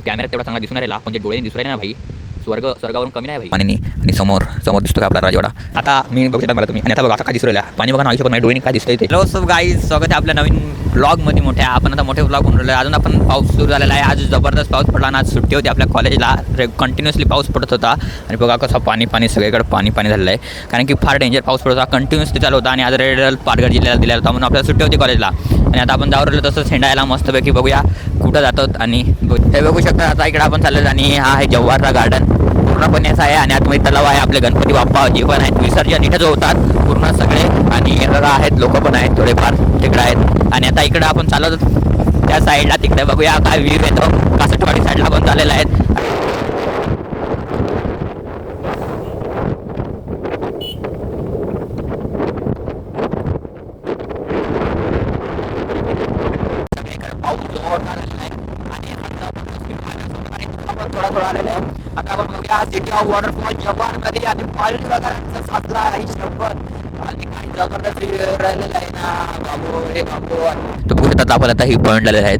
कॅमेऱ्यात तेवढा चांगला दिसून राहिला पण जे डोळ्याने दिसून राहिले ना भाई स्वर्गावरून कमी नाही भाई. पाणी आणि समोर दिसतो का आपला राजवाडा. आता मी बघू शकता मला तुम्ही आणि आता बघा आता काय दिसून राहिला पाणी बघा ना आयुष्य पण डोळ्याने काय दिसतंय ते. हॅलो सब गाईज, स्वागत आहे आपल्या नवीन ब्लॉगमध्ये. मोठ्या आपण आता मोठे ब्लॉग बनवले. अजून आपण पाऊस सुरू झालेला आहे. आज जबरदस्त पाऊस पडला ना. आज सुट्टी होती आपल्या कॉलेजला. कंटिन्युअसली पाऊस पडत होता आणि बघा कसं पाणी सगळीकडे पाणी झालेलं आहे. कारण की फार डेंजर पाऊस पडत होता, कंटिन्युअसली चालू होता. आणि आज रेड अलर्ट पालघर जिल्ह्याला दिलेला होता म्हणून आपल्याला सुट्टी होती कॉलेजला. आणि आता आपण जाऊन राहिलो तसंच हिंडायला मस्तपैकी. बघूया कुठं जातात. आणि हे बघू शकता आता इकडे आपण चाललो आणि हा आहे जव्हारचा गार्डन. पूर्णपणे असं आहे आणि आतमध्ये तलाव आहे. आपले गणपती बाप्पा जे पण आहेत विसर्जन इथंच होतात पूर्ण सगळे. आणि बघा आहेत लोक पण आहेत थोडेफार तिकडे आहेत. आणि आता इकडे आपण चालत त्या साईडला तिकडे बघूया काय व्ह्यू येतो. कासटवाडी साईडला पण झालेला आहे. आता आपण बघूया सिटी ऑफ वॉटरफॉल जव्हारमध्ये आणि फॉल्ट वगैरे साचला आहे शंभर आणि काही जबरदस्त राहिलेलं आहे ना बाबू रे बाबू. तर बघू शकता आपण आता ही पॉईंट आलेले आहेत.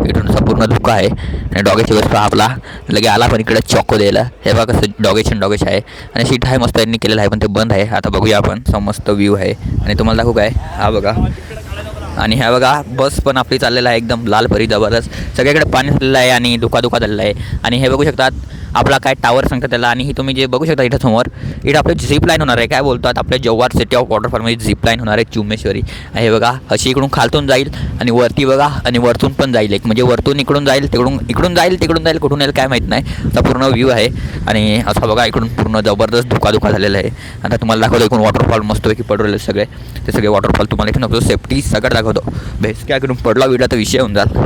इथून संपूर्ण धुका आहे आणि डॉगेची वस्तू आपला लगे आला पण इकडे चॉको द्यायला. हे बघा कसं डॉगेश आहे आणि सीट आहे मस्त यांनी केलेलं आहे पण ते बंद आहे. आता बघूया आपण समस्त व्ह्यू आहे आणि तुम्हाला दाखवू काय हा बघा. आणि ह्या बघा बस पण आपली चाललेला आहे एकदम लाल परी जबरदस्त. सगळीकडे पाणी झालेलं आहे आणि धुका झालेला आहे. आणि हे बघू शकतात आपला काय टावर सांगतात त्याला. आणि ही तुम्ही जे बघू शकता इथं समोर इथं आपलं झिप लाईन होणार आहे. काय बोलतात आपल्या जव्हार सिटी ऑफ वॉटरफॉलमध्ये झिप लाईन होणार आहे चुम्मेश्वरी. हे बघा अशी इकडून खालतून जाईल आणि वरती बघा आणि वरतून पण जाईल एक. म्हणजे वरतून इकडून जाईल इकडून जाईल कुठून येईल काय माहीत नाही. आता पूर्ण व्ह्यू आहे आणि असं बघा इकडून पूर्ण जबरदस्त धुका झालेला आहे. आता तुम्हाला दाखवतो इकडून वॉटरफॉल मस्तपैकी पडलेले सगळे. ते सगळे वॉटरफॉल तुम्हाला इथून नको सेफ्टी सगळं दाखवतो. बेस काय इकडून पडला विडला तर विषय होऊन जाईल.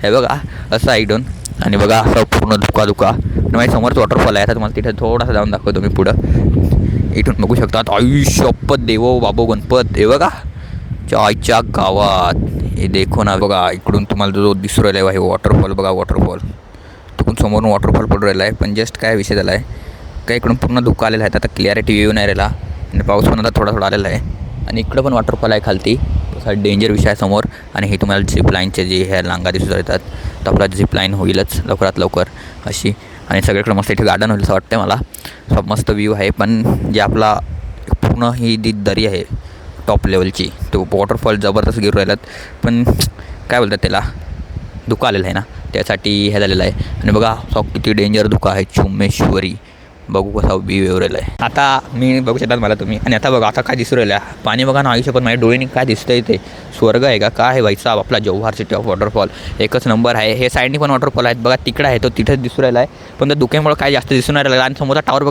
हे बघा असं इकडून आणि बघा असं पूर्ण धुका आणि माझ्या समोरच वॉटरफॉल आहे. आता तुम्हाला तिथे थोडासा जाऊन दाखवतो मी पुढं. इथून बघू शकता आयुष्यपत देवो बाबो गणपत. हे बघा आईच्या गावात हे देखो ना. बघा इकडून तुम्हाला जो दिसू राहिला आहे वॉटरफॉल बघा. वॉटरफॉल तिकडून समोरून वॉटरफॉल पडू राहिला आहे पण जस्ट काय विषय झाला आहे काय इकडून पूर्ण धुका आलेला आहे. आता क्लिअरिटी येऊ नाही राहिला आणि पाऊस पण आता थोडा आलेला आहे. आणि इकडं पण वॉटरफॉल आहे खालती. तसा डेंजर विषय आहे समोर. आणि हे तुम्हाला झिप लाईनचे जे ह्या लांगा दिसत राहतात तर आपला झिप लाईन होईलच लवकरात लवकर अशी. आणि सगळीकडे मस्त इथे गार्डन होईल असं वाटतं मला. सब मस्त व्ह्यू आहे पण जे आपला पूर्ण ही जी दरी आहे टॉप लेवलची तो वॉटरफॉल जबरदस्त गिरू राहिलात पण काय बोलतात त्याला धुका आलेला आहे ना त्यासाठी हे झालेलं आहे. आणि बघा सब किती डेंजर धुका आहे चुम्मेश्वरी. बघू कसा व्ह्यू येऊ राहिला आहे. आता मी बघू शकतात मला तुम्ही. आणि आता बघा आता काय दिसू राहिलं पाणी बघा ना आयुष्य पण माझ्या डोळ्याने काय दिसतं आहे ते स्वर्ग आहे का काय आहे भाई साहेब. आपला जव्हार सिटी ऑफ वॉटरफॉल एकच नंबर आहे. हे साईडनी पण वॉटरफॉल आहेत बघा. तिकडे आहे तो तिथेच दिसू राहिला आहे पण त्या धुक्यामुळे काय जास्त दिसून नाही राहिला. आणि समोरचा टावर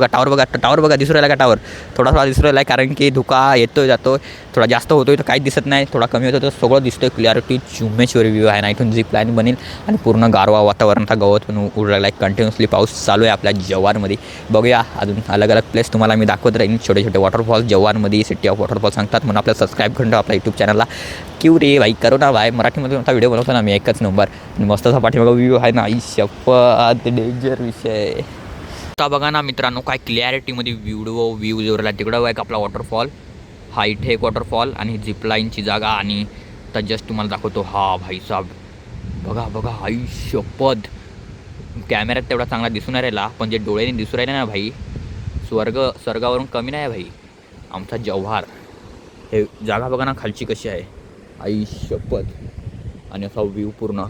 बघा दिसू राहिला का टावर थोडासा दिसू राहिला आहे कारण की धुका येतोय जातो थोडा जास्त होतोय तर काहीच दिसत नाही. थोडा कमी होतो तर सगळं दिसतोय क्लिअरिटी चुम्मेश्वरी व्ह्यू आहे ना. इथून झिप लाईन बनेल आणि पूर्ण गारवा वातावरणाचा गवत पण उडू राहिला आहे. कंटिन्युअसली पाऊस चालू आहे आपल्या जव्हारमध्ये. बघूया अजून अलग प्लेस तुम्हाला मी दाखवत राहीन. छोटे वॉटरफॉल जव्हारमध्ये सिटी ऑफ वॉटरफॉल सांगतात म्हणून आपल्याला सबस्क्राईब करून आपल्या यूट्यूब चॅनलला. क्यू रे भाई करू ना भाई. मराठीमध्ये आता व्हिडिओ बनवतो ना मी एकच नंबर. आणि मस्त असा पाठीमागं व्ह्यू आहे ना शपथ डेंजर विषय. आता बघा ना मित्रांनो काय क्लॅरिटीमध्ये व्ह्यू जो राहिला तिकडं एक आपला वॉटरफॉल हा इथे एक वॉटरफॉल आणि झिप लाईनची जागा. आणि आता जस्ट तुम्हाला दाखवतो हा भाई साहेब बघा आयुष्यपद कॅमेऱ्यात तेवढा चांगला दिसून राहिला पण जे डोळ्याने दिसू राहिले ना भाई स्वर्गावरून कमी नाही भाई आमचा जव्हार. हे जागा बघा ना खालची कशी आहे आयुष्यपद. आणि असा व्ह्यू पूर्ण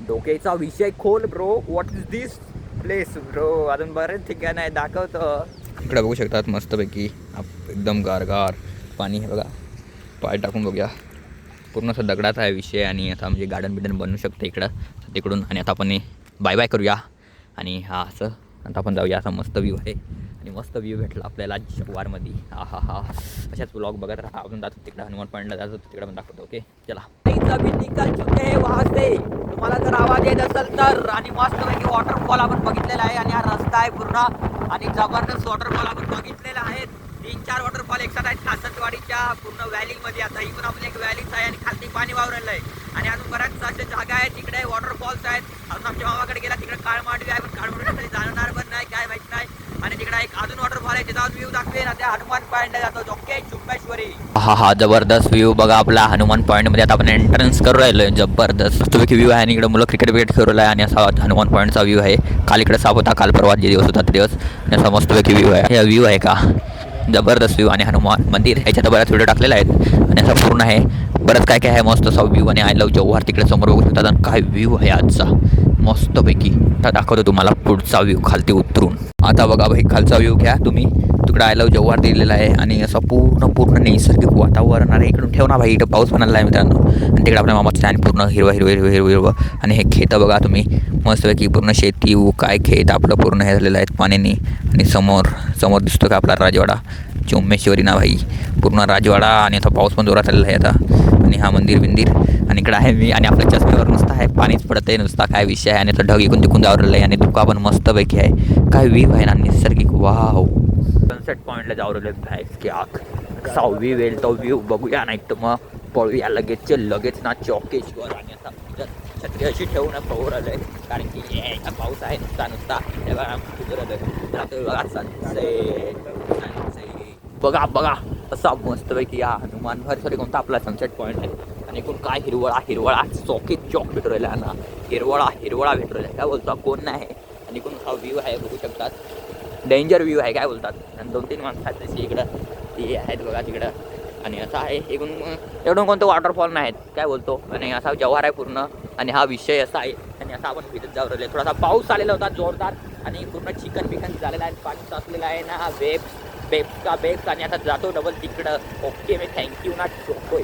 डोक्याचा विषय खोल bro. What is this place bro. अजून बरेच ठिकाण आहे दाखवतं. इकडे बघू शकतात मस्तपैकी एकदम गारगार पाणी. हे बघा पाय टाकून बघूया पूर्ण असं दगडाचा आहे विषय. आणि आता म्हणजे गार्डन बनवू शकतं इकडं तिकडून. आणि आता आपण बाय बाय करूया आणि हा असं आता आपण जाऊया. असा मस्त व्ह्यू आहे आणि मस्त व्ह्यू भेटला आपल्याला जव्हारमध्ये. हा अशाच ब्लॉग बघत राहा. आपण जातो तिकडे हनुमान पॉईंटला जातो तिकडे पण दाखवतो. ओके चला. निकाल चुके है वहाँ से तुम्हाला जर आवाज येत असेल तर. आणि मस्तपैकी वॉटरफॉल आपण बघितलेला आहे आणि हा रस्ता आहे पूर्ण आणि जबरदस्त वॉटरफॉल आपण बघितलेला आहे. 3-4 वॉटरफॉल एकसाथ आहेत कासटवाडीच्या पूर्ण व्हॅलीमध्ये. आता ही पण आपली एक व्हॅलीच आहे आणि खालती पाणी वावरलेलं आहे. आणि अजून बऱ्याच अशा जागा आहेत तिकडे वॉटरफॉल्स आहेत. अजून आमच्या मामाकडे गेला तिकडे काळमांडवी आहे पण काळमांडवी जाणार पण नाही काय माहीत नाही. आणि तिकडे एक अजून वॉटरफॉल आहे त्याचा व्ह्यू दाखवेन त्या हनुमान पॉईंटला जातो ओके चुंबेश्वरी. हा जबरदस्त व्ह्यू बघा आपला हनुमान पॉईंट मध्ये. आता आपण एंट्रन्स करू राहिलोय. जबरदस्त मस्तपैकी व्ह्यू आहे आणि इकडे मुलं क्रिकेट खेळू आहे आणि असा हनुमान पॉईंटचा व्ह्यू आहे. काल इकडे साप होता, काल परवा जे दिवस होता ते दिवस आणि असा मस्तपैकी व्ह्यू आहे. व्ह्यू आहे का जबरदस्त व्ह्यू आणि हनुमान मंदिर ह्याच्यात बऱ्याच व्हिडिओ टाकलेला आहेत आणि असा पूर्ण आहे. बरंच काय काय आहे मस्त असा व्ह्यू आणि आय लव्ह जव्हार तिकडे समोर बघू शकतात. आणि काय व्ह्यू आहे आजचा मस्तपैकी. आता दाखवतो तुम्हाला पुढचा व्ह्यू खालती उतरून. आता बघा भाई खालचा व्ह्यू घ्या तुम्ही. तिकडे आय लव्ह जव्हार दिलेला आहे आणि असं पूर्ण नैसर्गिक वातावरण आहे. इकडून ठेव ना भाई, इकडं पाऊस पण आला आहे मित्रांनो. आणि तिकडे आपल्या मामाचं स्टँड पूर्ण हिरवं आणि हे खेतं बघा तुम्ही मस्तपैकी पूर्ण शेती काय खेत आपलं पूर्ण हे झालेलं आहे पाण्याने. आणि समोर दिसतो का आपला राजवाडा चुंबेश्वरी ना भाई, पूर्ण राजवाडा. आणि आता पाऊस पण जोरात आलेला आहे आता. आणि हा मंदिर आणि इकडे आहे मी आणि आपल्या चष्म्यावर नुसतं आहे पाणीच पडत आहे नुसता. काय विषय आहे आणि आता ढग इकून तिकून जावरलेलं आहे आणि धुका पण मस्तपैकी आहे. काय व्ह्यू आहे ना निसर्गिक वाव. सनसेट पॉईंटला जावरले भाईस की आख कसा व्ह्यू येईल तो व्ह्यू बघूया. नाही तर मग पळूया लगेच ना चौकेश्वर. आणि आता छत्री अशी ठेवून पळू राहिलोय कारण की पाऊस आहे नुसता बघा असा मस्तपैकी हा हनुमान सॉरी कोणता आपला सनसेट पॉईंट आहे. आणि एकूण काय हिरवळा चौक भेटू राहिला ना. हिरवळा भेटू राहिला काय बोलतो कोण नाही. आणि एकूण हा व्ह्यू आहे बघू शकतात. डेंजर व्ह्यू आहे काय बोलतात. आणि 2-3 माणसं आहेत तशी इकडं ते आहेत बघा तिकडं. आणि असं आहे एकूण एवढं कोणतं वॉटरफॉल नाहीत काय बोलतो. आणि असा जव्हार आहे पूर्ण. आणि हा विषय असा आहे. आणि असा आपण भिजत जाऊ राहिले. थोडासा पाऊस आलेला होता जोरदार आणि पूर्ण चिकन झालेला आहे. पाणी साचलेलं आहे ना बेब्स आणि आता जातो डबल तिकडं. ओके मी थँक्यू ना चोकोय.